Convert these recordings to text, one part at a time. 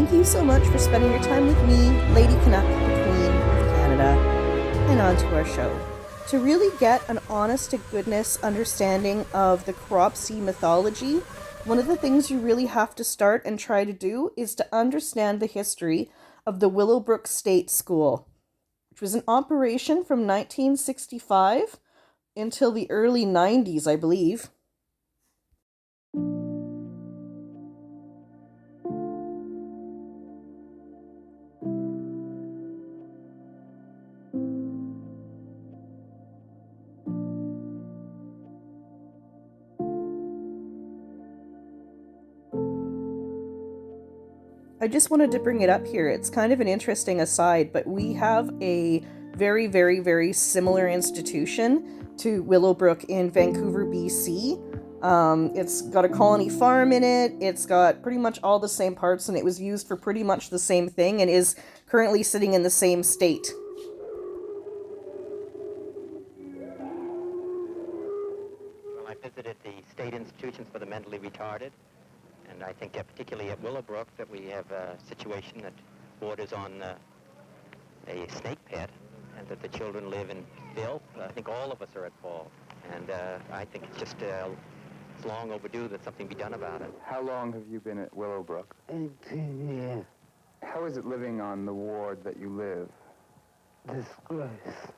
Thank you so much for spending your time with me, Lady Canuck, the Queen of Canada, and on to our show. To really get an honest-to-goodness understanding of the Cropsey mythology, one of the things you really have to start and try to do is to understand the history of the Willowbrook State School, which was in operation from 1965 until the early 90s, I believe. I just wanted to bring it up here. It's kind of an interesting aside, but we have a very, very, very similar institution to Willowbrook in Vancouver, BC. It's got a colony farm in it. It's got pretty much all the same parts, and it was used for pretty much the same thing and is currently sitting in the same state. Well, I visited the state institutions for the mentally retarded. And I think particularly at Willowbrook that we have a situation that borders on a snake pit and that the children live in filth. I think all of us are at fault. And I think it's just it's long overdue that something be done about it. How long have you been at Willowbrook? 18 years. How is it living on the ward that you live? Disgrace.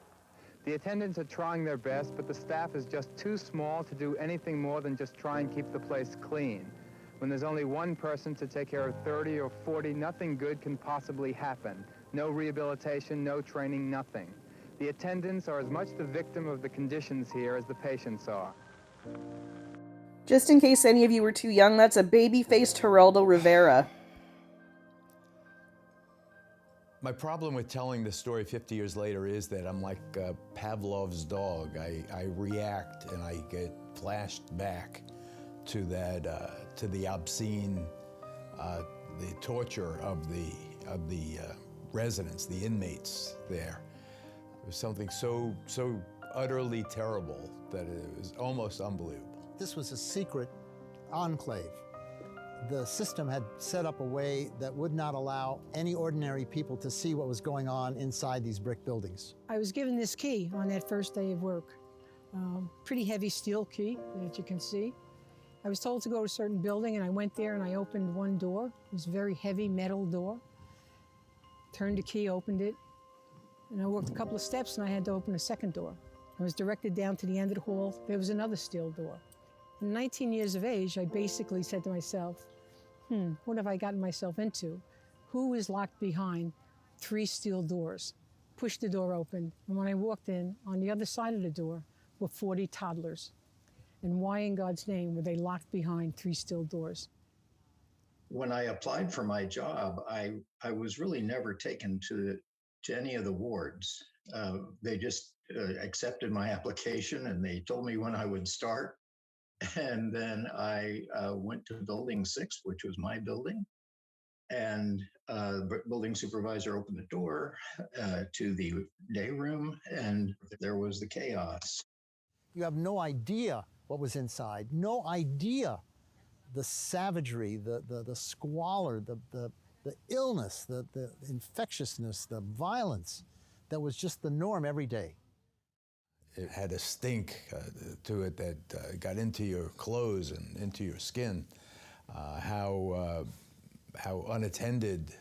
The attendants are trying their best, but the staff is just too small to do anything more than just try and keep the place clean. When there's only one person to take care of 30 or 40, nothing good can possibly happen. No rehabilitation, no training, nothing. The attendants are as much the victim of the conditions here as the patients are. Just in case any of you were too young, that's a baby-faced Geraldo Rivera. My problem with telling the story 50 years later is that I'm like Pavlov's dog. I react and I get flashed back to that, to the obscene, the torture of the residents, the inmates there. It was something so utterly terrible that it was almost unbelievable. This was a secret enclave. The system had set up a way that would not allow any ordinary people to see what was going on inside these brick buildings. I was given this key on that first day of work. Pretty heavy steel key that you can see. I was told to go to a certain building, and I went there and I opened one door. It was a very heavy metal door. Turned the key, opened it, and I walked a couple of steps and I had to open a second door. I was directed down to the end of the hall. There was another steel door. At 19 years of age, I basically said to myself, what have I gotten myself into? Who is locked behind 3 steel doors? Pushed the door open, and when I walked in, on the other side of the door were 40 toddlers. And why in God's name were they locked behind 3 steel doors? When I applied for my job, I was really never taken to any of the wards. They just accepted my application and they told me when I would start. And then I went to building 6, which was my building. And the building supervisor opened the door to the day room, and there was the chaos. You have no idea what was inside, no idea the savagery, the squalor, the illness, the infectiousness, the violence that was just the norm every day. It had a stink to it that got into your clothes and into your skin. How unattended,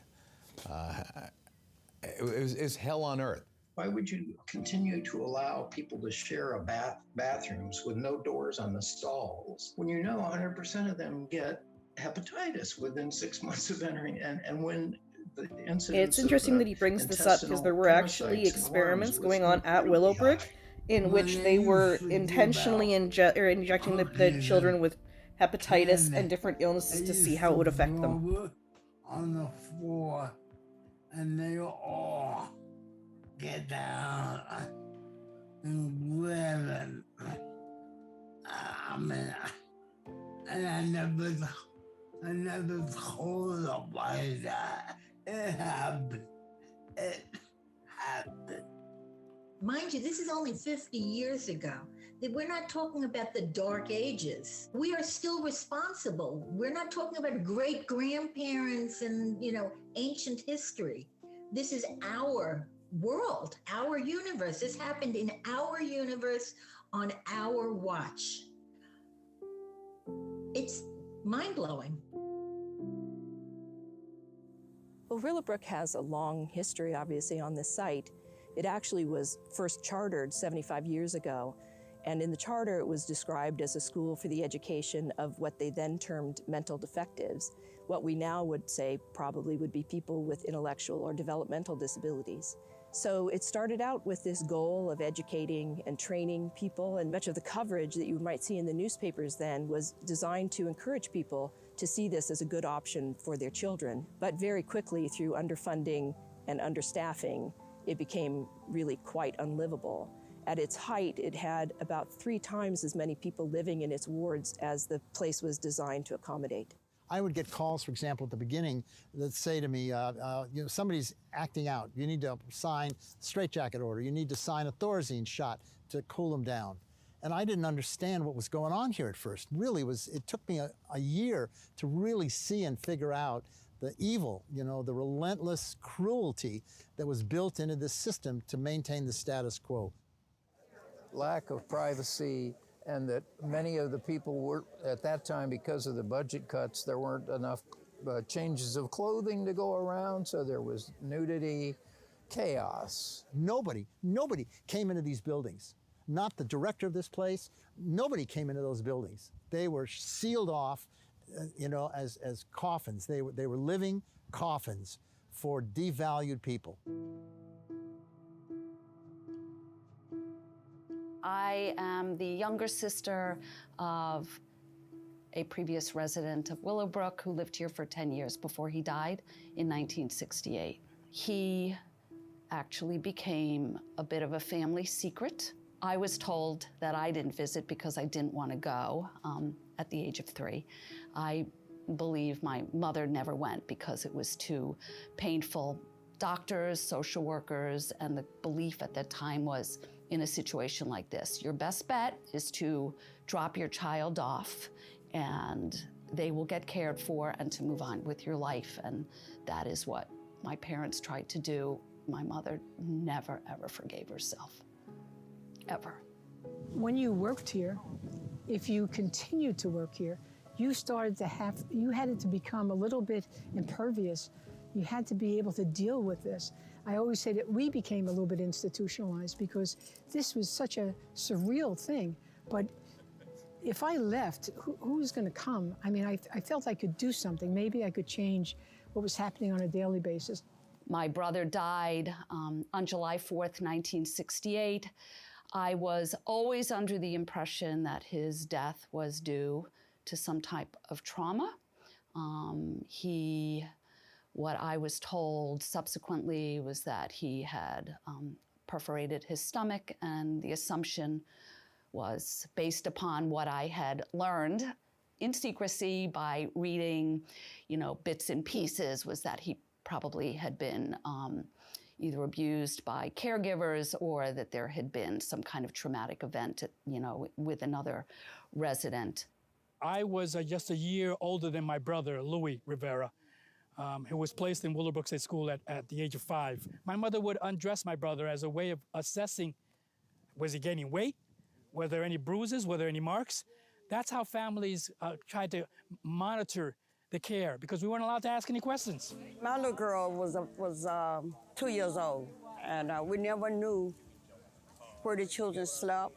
it was hell on earth. Why would you continue to allow people to share a bathrooms with no doors on the stalls when you know 100% of them get hepatitis within 6 months of entering? And when the incidents It's interesting that he brings this up because there were actually experiments going on at Willowbrook in which they were intentionally injecting the children with hepatitis and different illnesses to see how it would affect them. On the floor, and they all get down and living. I mean, and I never told nobody that. It happened. It happened. Mind you, this is only 50 years ago. We're not talking about the dark ages. We are still responsible. We're not talking about great grandparents and, ancient history. This is our world, our universe. This happened in our universe on our watch. It's mind-blowing. Well, Willowbrook has a long history, obviously, on this site. It actually was first chartered 75 years ago, and in the charter it was described as a school for the education of what they then termed mental defectives. What we now would say probably would be people with intellectual or developmental disabilities. So it started out with this goal of educating and training people, and much of the coverage that you might see in the newspapers then was designed to encourage people to see this as a good option for their children. But very quickly, through underfunding and understaffing, it became really quite unlivable. At its height, it had about 3 times as many people living in its wards as the place was designed to accommodate. I would get calls, for example, at the beginning that say to me, somebody's acting out. You need to sign a straitjacket order. You need to sign a Thorazine shot to cool them down. And I didn't understand what was going on here at first. Really, it took me a year to really see and figure out the evil, the relentless cruelty that was built into this system to maintain the status quo. Lack of privacy, and that many of the people were, at that time, because of the budget cuts, there weren't enough changes of clothing to go around, so there was nudity, chaos. Nobody came into these buildings. Not the director of this place, nobody came into those buildings. They were sealed off, as coffins. They were living coffins for devalued people. I am the younger sister of a previous resident of Willowbrook who lived here for 10 years before he died in 1968. He actually became a bit of a family secret. I was told that I didn't visit because I didn't want to go at the age of 3. I believe my mother never went because it was too painful. Doctors, social workers, and the belief at that time was, in a situation like this, your best bet is to drop your child off and they will get cared for and to move on with your life. And that is what my parents tried to do. My mother never, ever forgave herself, ever. When you worked here, if you continued to work here, you had to become a little bit impervious. You had to be able to deal with this. I always say that we became a little bit institutionalized because this was such a surreal thing. But if I left, who's going to come? I mean, I felt I could do something. Maybe I could change what was happening on a daily basis. My brother died on July 4th, 1968. I was always under the impression that his death was due to some type of trauma. What I was told subsequently was that he had perforated his stomach, and the assumption was based upon what I had learned in secrecy by reading, bits and pieces, was that he probably had been either abused by caregivers or that there had been some kind of traumatic event, with another resident. I was just a year older than my brother, Louis Rivera, who was placed in Willowbrook State School at the age of 5. My mother would undress my brother as a way of assessing, was he gaining weight? Were there any bruises? Were there any marks? That's how families tried to monitor the care, because we weren't allowed to ask any questions. My little girl was 2 years old, and we never knew where the children slept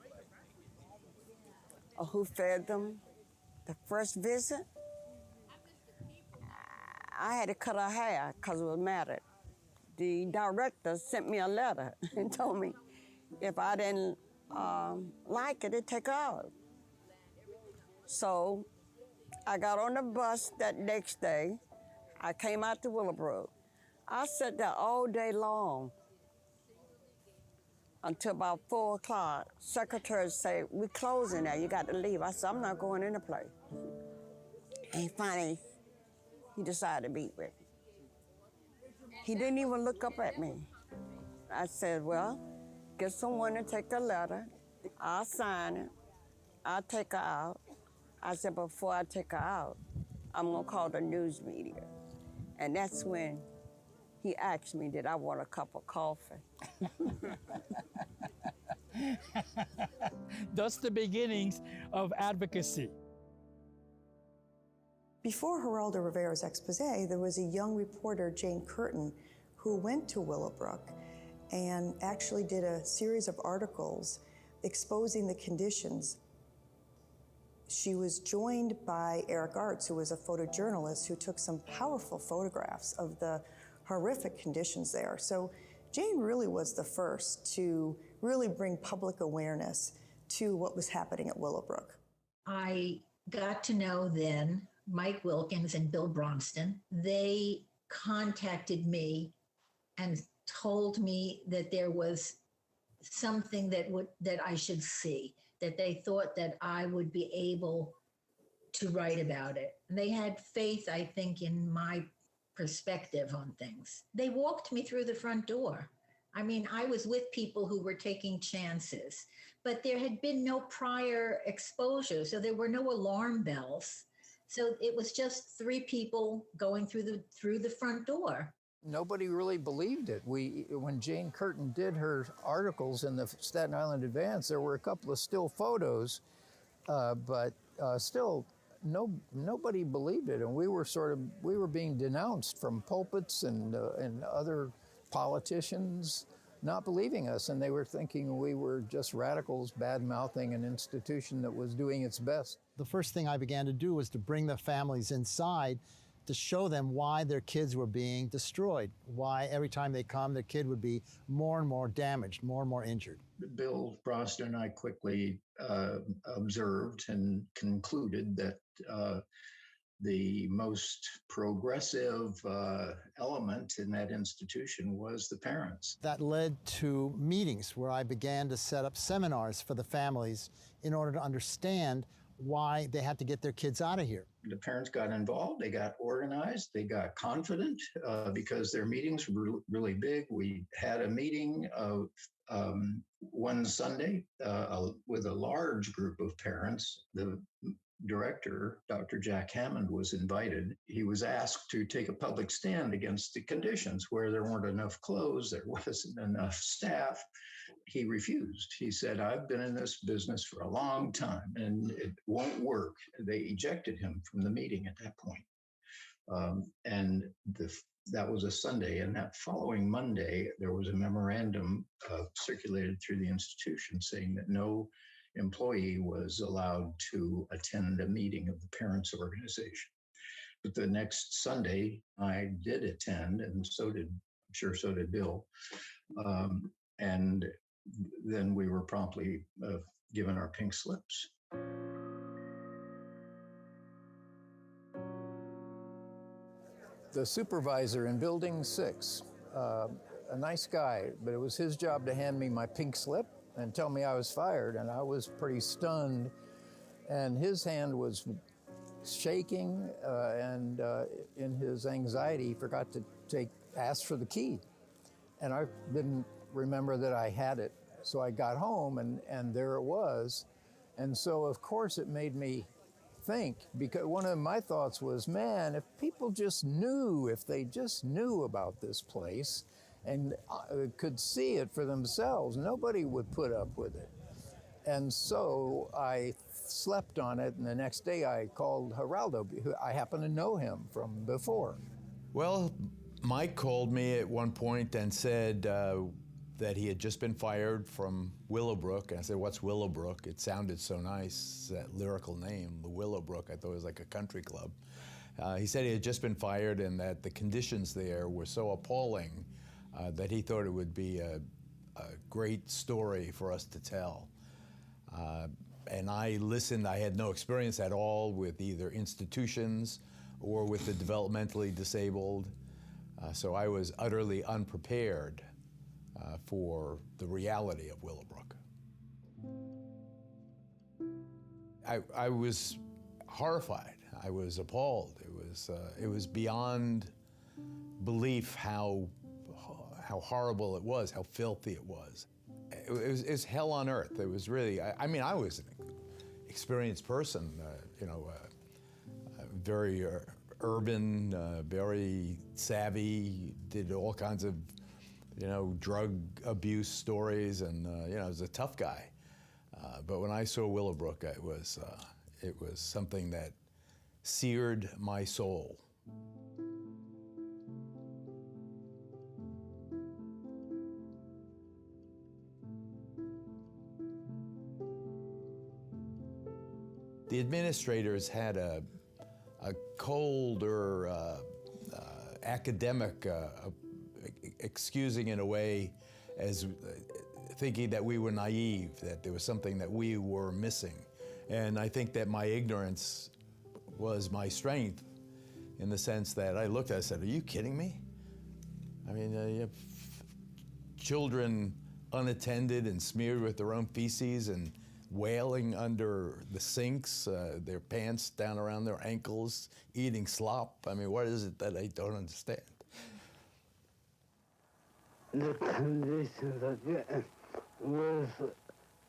or who fed them. The first visit, I had to cut her hair because it was matted. The director sent me a letter and told me if I didn't like it, they'd take her out. So I got on the bus that next day. I came out to Willowbrook. I sat there all day long until about 4 o'clock. Secretary said, "We're closing now, you got to leave." I said, "I'm not going in the place." And finally, he decided to beat me. He didn't even look up at me. I said, "Well, get someone to take the letter, I'll sign it. I'll take her out. I said, before I take her out, I'm gonna call the news media. And that's when he asked me, did I want a cup of coffee? That's the beginnings of advocacy. Before Geraldo Rivera's expose, there was a young reporter, Jane Curtin, who went to Willowbrook and actually did a series of articles exposing the conditions. She was joined by Eric Artz, who was a photojournalist who took some powerful photographs of the horrific conditions there. So Jane really was the first to really bring public awareness to what was happening at Willowbrook. I got to know then Mike Wilkins and Bill Bronston. They contacted me and told me that there was something that I should see, that they thought that I would be able to write about it. And they had faith, I think, in my perspective on things. They walked me through the front door. I mean, I was with people who were taking chances, but there had been no prior exposure, so there were no alarm bells. So it was just three people going through the front door. Nobody really believed it. When Jane Curtin did her articles in the Staten Island Advance, there were a couple of still photos, but still nobody believed it. And we were being denounced from pulpits and other politicians not believing us, and they were thinking we were just radicals bad-mouthing an institution that was doing its best. The first thing I began to do was to bring the families inside to show them why their kids were being destroyed, why every time they come, their kid would be more and more damaged, more and more injured. Bill Bronston and I quickly observed and concluded that the most progressive element in that institution was the parents. That led to meetings where I began to set up seminars for the families in order to understand why they had to get their kids out of here. The parents got involved, they got organized, they got confident because their meetings were really big. We had a meeting of one Sunday with a large group of parents. The director, Dr. Jack Hammond, was invited. He was asked to take a public stand against the conditions where there weren't enough clothes, there wasn't enough staff. He refused. He said, I've been in this business for a long time and it won't work. They ejected him from the meeting at that point. That was a Sunday. And that following Monday, there was a memorandum circulated through the institution saying that no employee was allowed to attend a meeting of the parents' organization. But the next Sunday, I did attend, and so did Bill. And then we were promptly given our pink slips. The supervisor in Building 6, a nice guy, but it was his job to hand me my pink slip and tell me I was fired, and I was pretty stunned. And his hand was shaking, and in his anxiety, he forgot to ask for the key. And I didn't remember that I had it. So I got home, and there it was. And so, of course, it made me think, because one of my thoughts was, man, if people just knew, if they just knew about this place and could see it for themselves, nobody would put up with it. And so I slept on it, and the next day I called Geraldo. I happen to know him from before. Well, Mike called me at one point and said that he had just been fired from Willowbrook. And I said, what's Willowbrook? It sounded so nice, that lyrical name, the Willowbrook. I thought it was like a country club. He said he had just been fired and that the conditions there were so appalling that he thought it would be a great story for us to tell. And I listened. I had no experience at all with either institutions or with the developmentally disabled. So I was utterly unprepared for the reality of Willowbrook. I was horrified. I was appalled. It was beyond belief how horrible it was, how filthy it was. it was hell on earth. It was really, I mean, I was an experienced person, very urban, very savvy, did all kinds of, drug abuse stories, and, I was a tough guy. But when I saw Willowbrook, it was something that seared my soul. The administrators had a colder, academic, excusing in a way as thinking that we were naive, that there was something that we were missing. And I think that my ignorance was my strength, in the sense that I looked at it and said, are you kidding me? I mean, you have children unattended and smeared with their own feces and wailing under the sinks, their pants down around their ankles, eating slop. I mean, what is it that I don't understand? The conditions are getting worse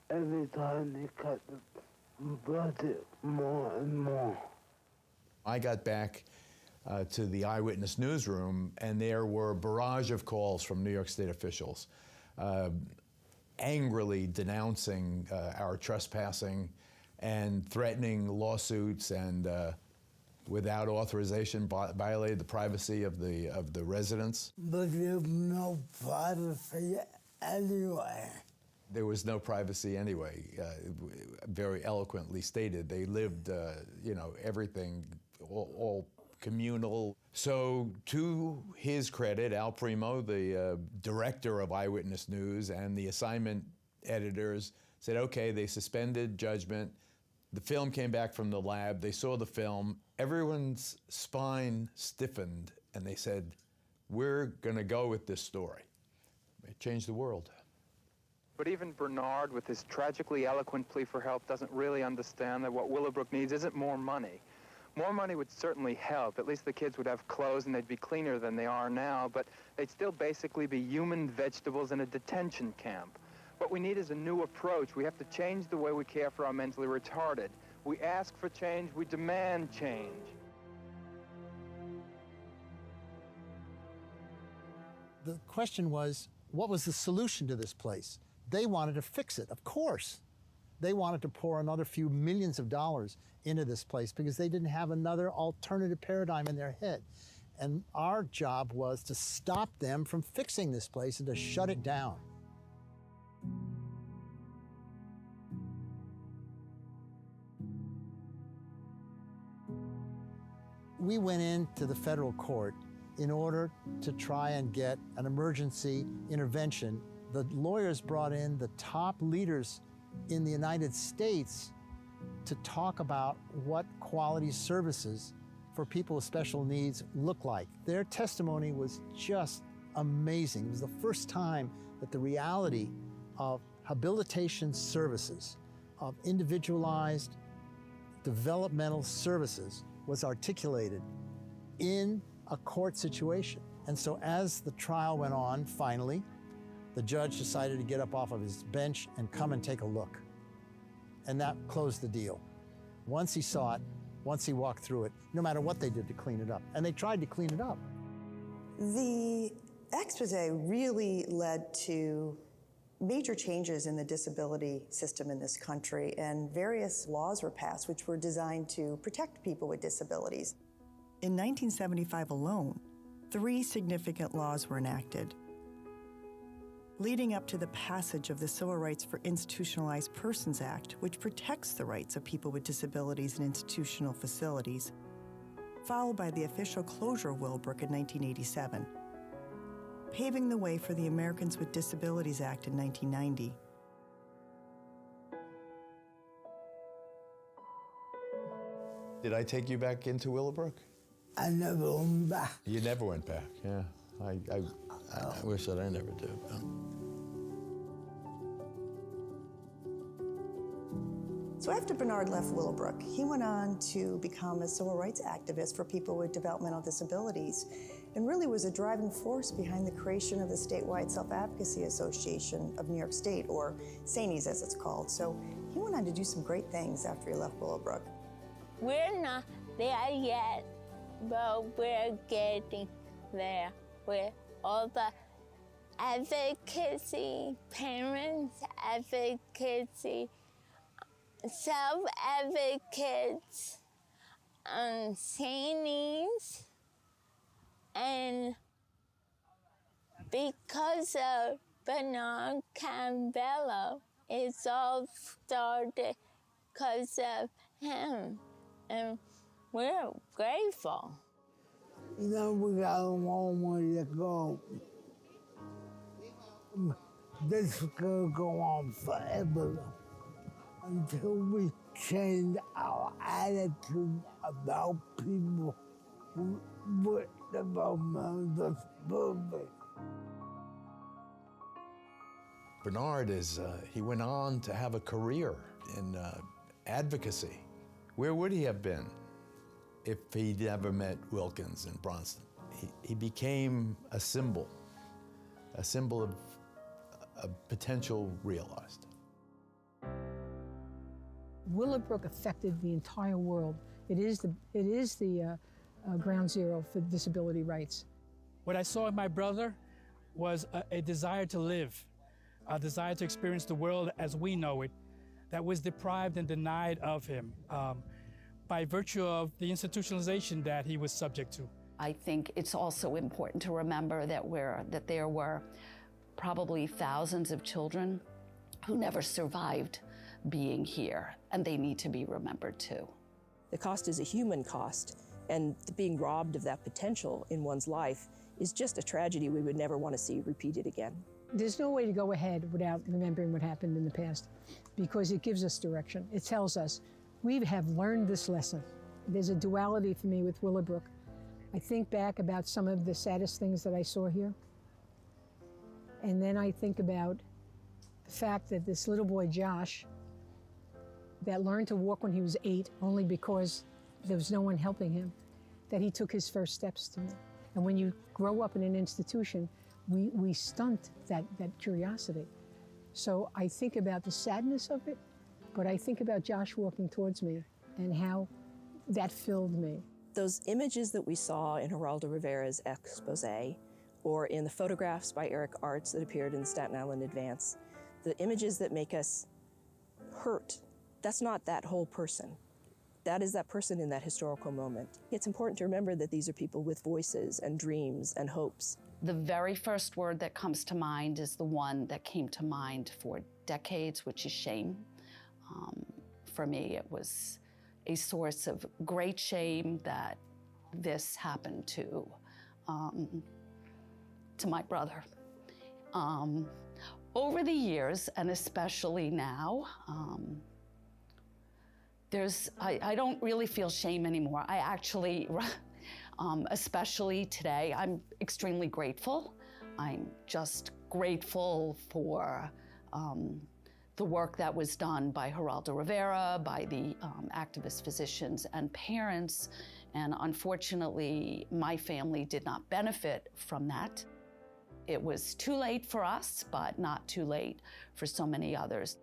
every time they cut the budget more and more. I got back to the eyewitness newsroom, and there were a barrage of calls from New York State officials, angrily denouncing our trespassing and threatening lawsuits, and without authorization violated the privacy of the residents. But there's no privacy anyway. There was no privacy anyway, very eloquently stated. They lived, everything, all communal. So to his credit, Al Primo, the director of Eyewitness News, and the assignment editors said, okay, they suspended judgment. The film came back from the lab. They saw the film. Everyone's spine stiffened, and they said, we're going to go with this story. It changed the world. But even Bernard, with his tragically eloquent plea for help, doesn't really understand that what Willowbrook needs isn't more money. More money would certainly help. At least the kids would have clothes and they'd be cleaner than they are now, but they'd still basically be human vegetables in a detention camp. What we need is a new approach. We have to change the way we care for our mentally retarded. We ask for change, we demand change. The question was, what was the solution to this place? They wanted to fix it, of course. They wanted to pour another few millions of dollars into this place because they didn't have another alternative paradigm in their head. And our job was to stop them from fixing this place and to shut it down. We went into the federal court in order to try and get an emergency intervention. The lawyers brought in the top leaders in the United States to talk about what quality services for people with special needs look like. Their testimony was just amazing. It was the first time that the reality of habilitation services, of individualized developmental services, was articulated in a court situation. And so as the trial went on, finally, the judge decided to get up off of his bench and come and take a look. And that closed the deal. Once he saw it, once he walked through it, no matter what they did to clean it up. And they tried to clean it up. The expose really led to major changes in the disability system in this country, and various laws were passed which were designed to protect people with disabilities. In 1975 alone, 3 significant laws were enacted. Leading up to the passage of the Civil Rights for Institutionalized Persons Act, which protects the rights of people with disabilities in institutional facilities, followed by the official closure of Willowbrook in 1987, paving the way for the Americans with Disabilities Act in 1990. Did I take you back into Willowbrook? I never went back. You never went back, yeah. I wish that I never did. So after Bernard left Willowbrook, he went on to become a civil rights activist for people with developmental disabilities and really was a driving force behind the creation of the statewide Self-Advocacy Association of New York State, or SANES as it's called. So he went on to do some great things after he left Willowbrook. We're not there yet, but we're getting there with all the advocacy, parents advocacy, self-advocates, SANES, and because of Bernard Campbell, it's all started because of him, and we're grateful. You know, we got a long way to go. This is gonna go on forever until we change our attitude about people with developmental disabilities. Bernard he went on to have a career in advocacy. Where would he have been if he'd never met Wilkins and Bronston? He became a symbol of potential realized. Willowbrook affected the entire world. It is the ground zero for disability rights. What I saw in my brother was a desire to live, a desire to experience the world as we know it, that was deprived and denied of him by virtue of the institutionalization that he was subject to. I think it's also important to remember that there were probably thousands of children who never survived being here, and they need to be remembered too. The cost is a human cost, and being robbed of that potential in one's life is just a tragedy we would never want to see repeated again. There's no way to go ahead without remembering what happened in the past, because it gives us direction. It tells us we have learned this lesson. There's a duality for me with Willowbrook. I think back about some of the saddest things that I saw here, and then I think about the fact that this little boy, Josh, that learned to walk when he was 8 only because there was no one helping him, that he took his first steps to me. And when you grow up in an institution, we stunt that curiosity. So I think about the sadness of it, but I think about Josh walking towards me and how that filled me. Those images that we saw in Geraldo Rivera's expose, or in the photographs by Eric Arts that appeared in the Staten Island Advance, the images that make us hurt, that's not that whole person. That is that person in that historical moment. It's important to remember that these are people with voices and dreams and hopes. The very first word that comes to mind is the one that came to mind for decades, which is shame. For me, it was a source of great shame that this happened to my brother. Over the years, and especially now, I don't really feel shame anymore. I actually, especially today, I'm extremely grateful. I'm just grateful for the work that was done by Geraldo Rivera, by the activist physicians and parents, and unfortunately, my family did not benefit from that. It was too late for us, but not too late for so many others.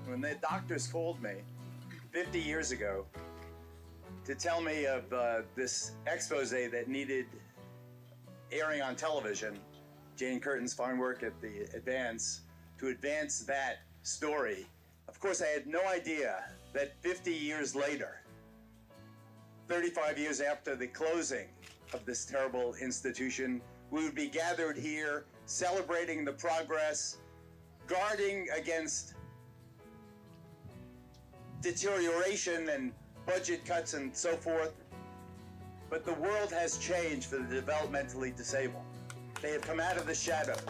When the doctors called me 50 years ago to tell me of this expose that needed airing on television, Jane Curtin's fine work at the Advance, to advance that story, of course I had no idea that 50 years later, 35 years after the closing of this terrible institution, we would be gathered here celebrating the progress, guarding against deterioration and budget cuts and so forth. But the world has changed for the developmentally disabled. They have come out of the shadows.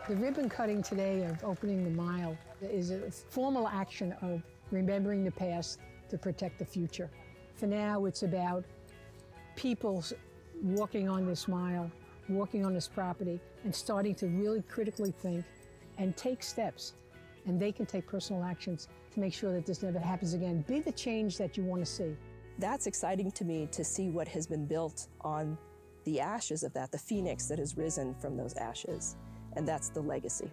The ribbon cutting today of opening the mile is a formal action of remembering the past to protect the future. For now, it's about people walking on this mile, walking on this property, and starting to really critically think and take steps. And they can take personal actions to make sure that this never happens again. Be the change that you want to see. That's exciting to me, to see what has been built on the ashes of that, the phoenix that has risen from those ashes. And that's the legacy.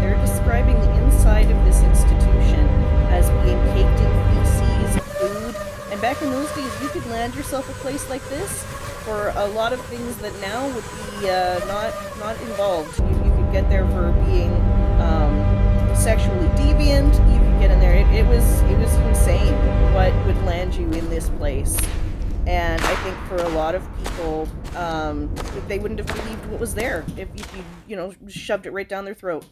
They're describing the inside of this institution as being caked in feces, food, and back in those days you could land yourself a place like this for a lot of things that now would be not involved. You could get there for being sexually deviant, you could get in there. It was insane what would land you in this place. And I think for a lot of people, they wouldn't have believed what was there if you shoved it right down their throat.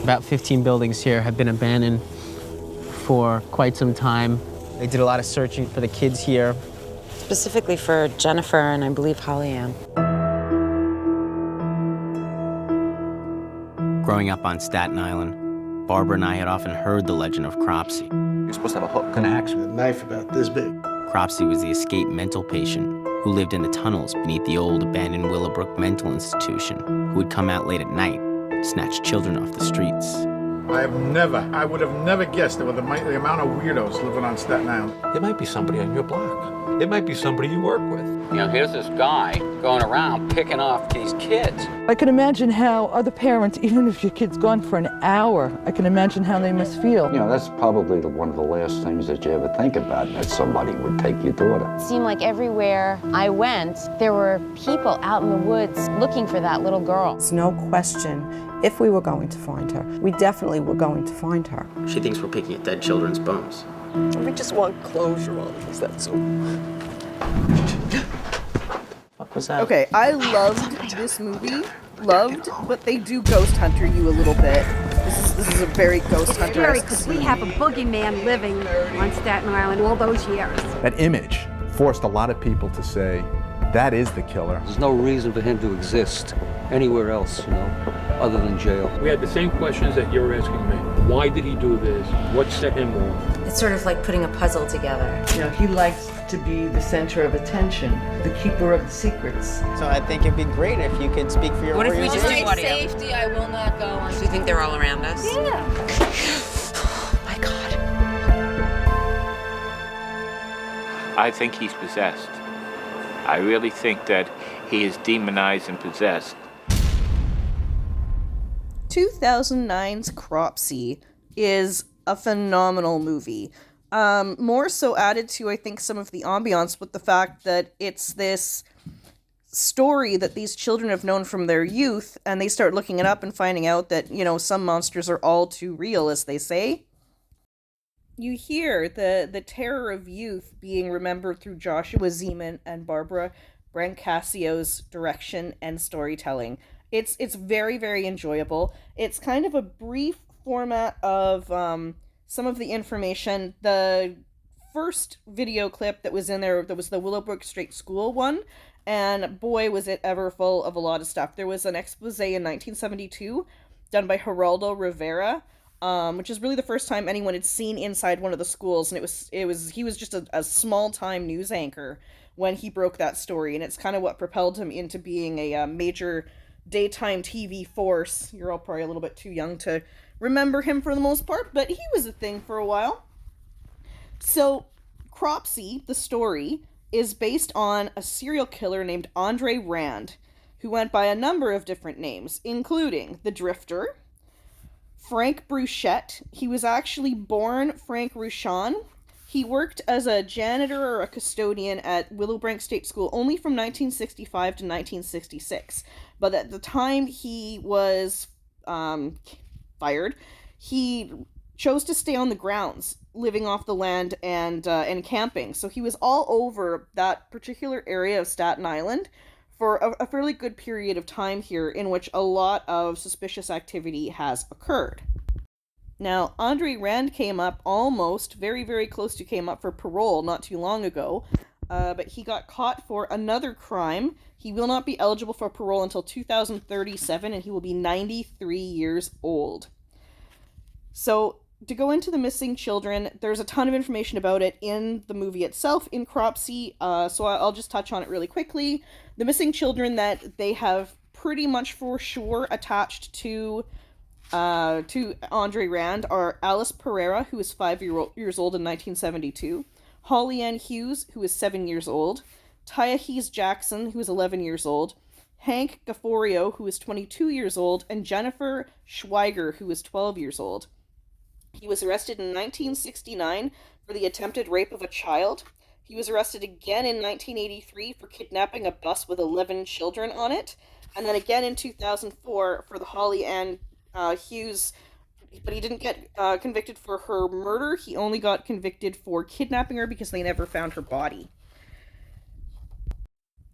About 15 buildings here have been abandoned for quite some time. They did a lot of searching for the kids here. Specifically for Jennifer and I believe Holly Ann. Growing up on Staten Island, Barbara and I had often heard the legend of Cropsey. You're supposed to have a hook and axe with a knife about this big. Cropsey was the escaped mental patient who lived in the tunnels beneath the old abandoned Willowbrook mental institution, who would come out late at night, snatch children off the streets. I would have never guessed there were the amount of weirdos living on Staten Island. It might be somebody on your block. It might be somebody you work with. You know, here's this guy going around picking off these kids. I can imagine how other parents, even if your kid's gone for an hour, I can imagine how they must feel. You know, that's probably one of the last things that you ever think about, that somebody would take your daughter. It seemed like everywhere I went, there were people out in the woods looking for that little girl. It's no question, if we were going to find her, we definitely were going to find her. She thinks we're picking at dead children's bones. We just want closure on this, that's all. What was that? Okay, I loved this movie. But they do ghost hunter you a little bit. This is a very ghost hunter. Scary because we have a boogeyman living on Staten Island all those years. That image forced a lot of people to say, that is the killer. There's no reason for him to exist anywhere else, you know, other than jail. We had the same questions that you're asking me. Why did he do this? What set him off? It's sort of like putting a puzzle together. You know, he likes to be the center of attention, the keeper of the secrets. So I think it'd be great if you could speak for your What if we warriors. just do audio? Safety, I will not go on. Do you think they're all around us? Yeah. I think he's possessed. I really think that he is demonized and possessed. 2009's Cropsey is a phenomenal movie. More so added to, I think, some of the ambiance with the fact that it's this story that these children have known from their youth, and they start looking it up and finding out that, some monsters are all too real, as they say. You hear the terror of youth being remembered through Joshua Zeman and Barbara Brancacio's direction and storytelling. It's very, very enjoyable. It's kind of a brief format of some of the information. The first video clip that was in there, that was the Willowbrook State School one, and boy, was it ever full of a lot of stuff. There was an expose in 1972 done by Geraldo Rivera, which is really the first time anyone had seen inside one of the schools, and he was just a small-time news anchor when he broke that story, and it's kind of what propelled him into being a major daytime TV force. You're all probably a little bit too young to remember him for the most part, but he was a thing for a while. So, Cropsey, the story, is based on a serial killer named Andre Rand, who went by a number of different names, including the Drifter, Frank Bruchette. He was actually born Frank Ruchon. He worked as a janitor or a custodian at Willowbrook State School only from 1965 to 1966. But at the time he was fired, he chose to stay on the grounds, living off the land and camping. So he was all over that particular area of Staten Island for a fairly good period of time here, in which a lot of suspicious activity has occurred. Now, Andre Rand came up almost, very, very close to came up for parole not too long ago, but he got caught for another crime. He will not be eligible for parole until 2037, and he will be 93 years old. So, to go into the missing children, there's a ton of information about it in the movie itself, in Cropsey, so I'll just touch on it really quickly. The missing children that they have pretty much for sure attached to Andre Rand are Alice Pereira, who is 5 years old in 1972, Holly Ann Hughes, who is 7 years old, Tyahese Jackson, who is 11 years old, Hank Gafforio, who is 22 years old, and Jennifer Schweiger, who is 12 years old. He was arrested in 1969 for the attempted rape of a child. He was arrested again in 1983 for kidnapping a bus with 11 children on it, and then again in 2004 for the Holly Ann Hughes, but he didn't get convicted for her murder. He only got convicted for kidnapping her because they never found her body.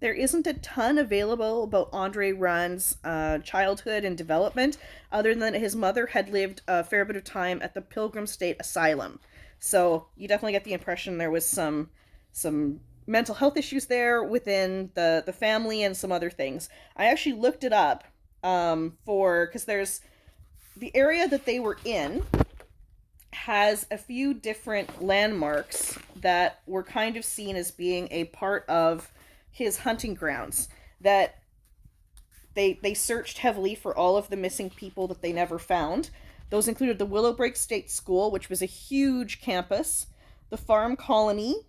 There isn't a ton available about Andre Rand's childhood and development, other than that his mother had lived a fair bit of time at the Pilgrim State Asylum. So you definitely get the impression there was some mental health issues there within the family and some other things. I actually looked it up because there's the area that they were in has a few different landmarks that were kind of seen as being a part of his hunting grounds, that they searched heavily for all of the missing people that they never found. Those included the Willowbrook State School, which was a huge campus, the farm colony,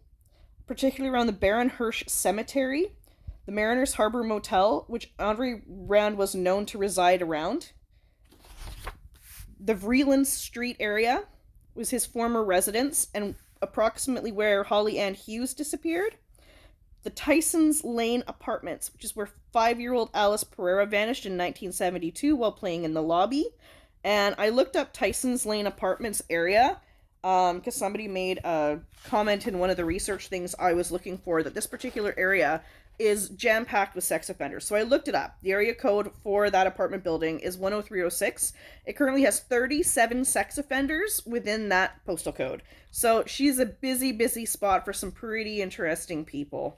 particularly around the Baron Hirsch Cemetery, the Mariners Harbor Motel, which Andre Rand was known to reside around. The Vreeland Street area was his former residence and approximately where Holly Ann Hughes disappeared. The Tyson's Lane Apartments, which is where 5-year-old Alice Pereira vanished in 1972 while playing in the lobby. And I looked up Tyson's Lane Apartments area because somebody made a comment in one of the research things I was looking for that this particular area is jam-packed with sex offenders. So I looked it up. The area code for that apartment building is 10306. It currently has 37 sex offenders within that postal code. So she's a busy, busy spot for some pretty interesting people.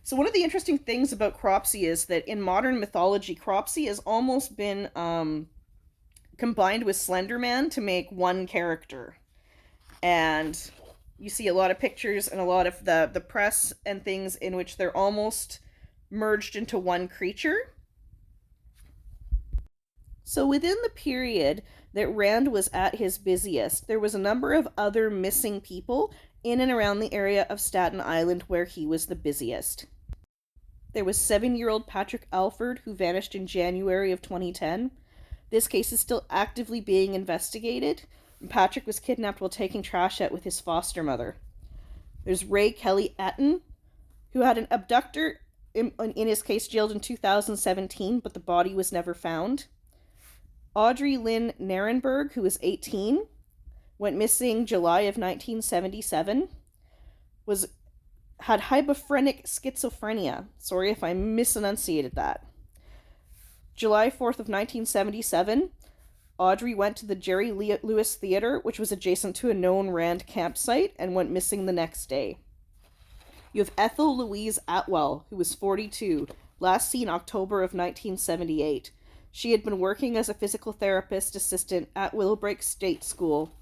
So one of the interesting things about Cropsey is that in modern mythology, Cropsey has almost been combined with Slender Man to make one character. And you see a lot of pictures and a lot of the press and things in which they're almost merged into one creature. So within the period that Rand was at his busiest, there was a number of other missing people in and around the area of Staten Island where he was the busiest. There was 7-year-old Patrick Alford, who vanished in January of 2010. This case is still actively being investigated. Patrick was kidnapped while taking trash out with his foster mother. There's Ray Kelly Etten, who had an abductor in his case jailed in 2017, but the body was never found. Audrey Lynn Narenberg, who was 18, went missing July of 1977, had hypophrenic schizophrenia. Sorry if I misenunciated that. July 4th of 1977, Audrey went to the Jerry Lewis Theater, which was adjacent to a known Rand campsite, and went missing the next day. You have Ethel Louise Atwell, who was 42, last seen October of 1978. She had been working as a physical therapist assistant at Willowbrook State School.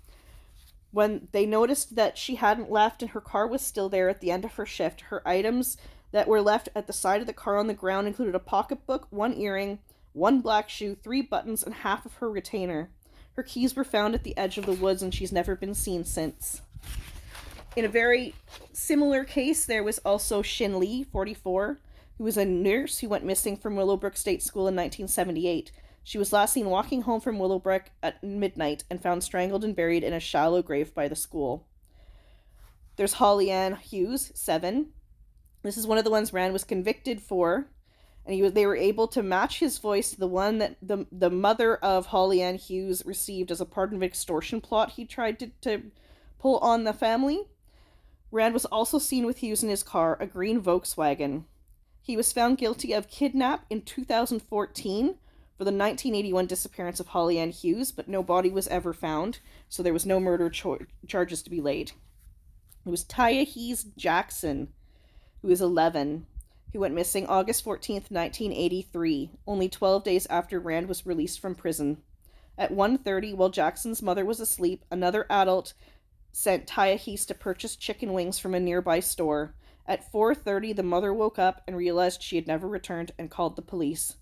When they noticed that she hadn't left and her car was still there at the end of her shift, her items that were left at the side of the car on the ground included a pocketbook, 1 earring, 1 black shoe, 3 buttons, and half of her retainer. Her keys were found at the edge of the woods, and she's never been seen since. In a very similar case, there was also Shin Lee, 44, who was a nurse who went missing from Willowbrook State School in 1978. She was last seen walking home from Willowbrook at midnight and found strangled and buried in a shallow grave by the school. There's Holly Ann Hughes, 7. This is one of the ones Rand was convicted for, and they were able to match his voice to the one that the mother of Holly Ann Hughes received as a part of an extortion plot he tried to pull on the family. Rand was also seen with Hughes in his car, a green Volkswagen. He was found guilty of kidnap in 2014 for the 1981 disappearance of Holly Ann Hughes, but no body was ever found, so there was no murder charges to be laid. It was Taya Hees Jackson, who is 11, who went missing August 14th, 1983, only 12 days after Rand was released from prison. At 1:30, while Jackson's mother was asleep, another adult sent Taya Hees to purchase chicken wings from a nearby store. At 4:30, the mother woke up and realized she had never returned and called the police.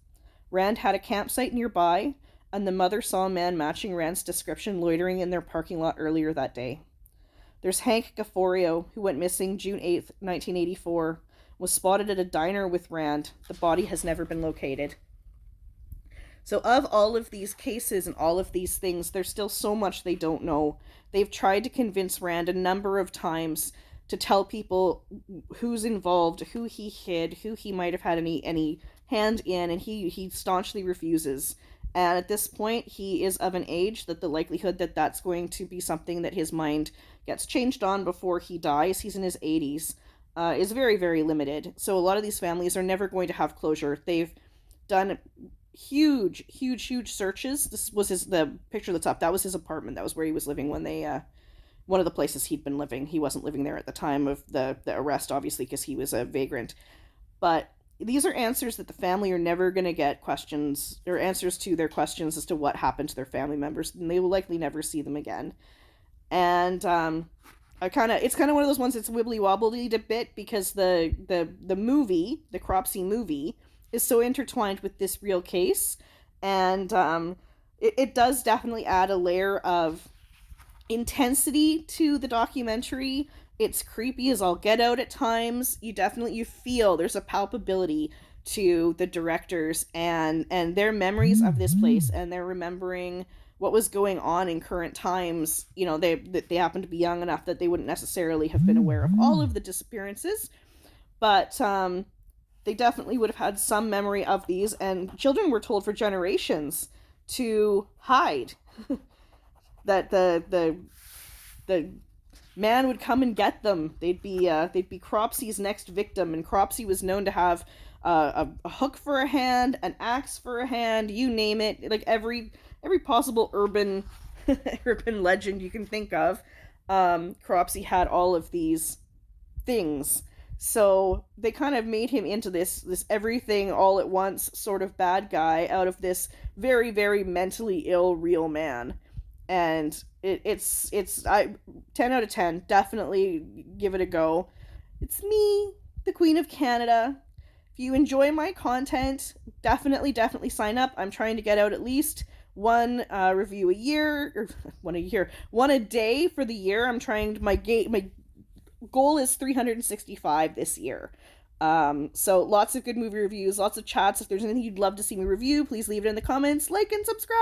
Rand had a campsite nearby, and the mother saw a man matching Rand's description loitering in their parking lot earlier that day. There's Hank Gafforio, who went missing June 8th, 1984, was spotted at a diner with Rand. The body has never been located. So of all of these cases and all of these things, there's still so much they don't know. They've tried to convince Rand a number of times to tell people who's involved, who he hid, who he might have had any hand in, and he staunchly refuses. And at this point, he is of an age that the likelihood that that's going to be something that his mind gets changed on before he dies, he's in his 80s, is very, very limited. So a lot of these families are never going to have closure. They've done huge searches. This was the picture that's up. That was his apartment. That was where he was living when they, one of the places he'd been living. He wasn't living there at the time of the arrest, obviously, because he was a vagrant. But these are answers that the family are never going to get questions, or answers to their questions as to what happened to their family members, and they will likely never see them again. And it's kind of one of those ones that's wibbly wobbly a bit, because the movie, the Cropsey movie, is so intertwined with this real case, and it does definitely add a layer of intensity to the documentary. It's creepy as all get out at times. You feel there's a palpability to the directors and their memories of this place, and they're remembering what was going on in current times. You know, they happen to be young enough that they wouldn't necessarily have been aware of all of the disappearances, but they definitely would have had some memory of these, and children were told for generations to hide. That the man would come and get them. They'd be Cropsey's next victim, and Cropsey was known to have a hook for a hand, an axe for a hand, you name it. Like every possible urban legend you can think of, Cropsey had all of these things. So they kind of made him into this everything all at once sort of bad guy out of this very, very mentally ill real man. And it's 10 out of 10. Definitely give it a go. It's me, the Queen of Canada. If you enjoy my content, definitely sign up. I'm trying to get out at least one review a year, or one a day for the year. I'm trying my goal is 365 this year. So lots of good movie reviews, lots of chats. If there's anything you'd love to see me review, please leave it in the comments, like and subscribe.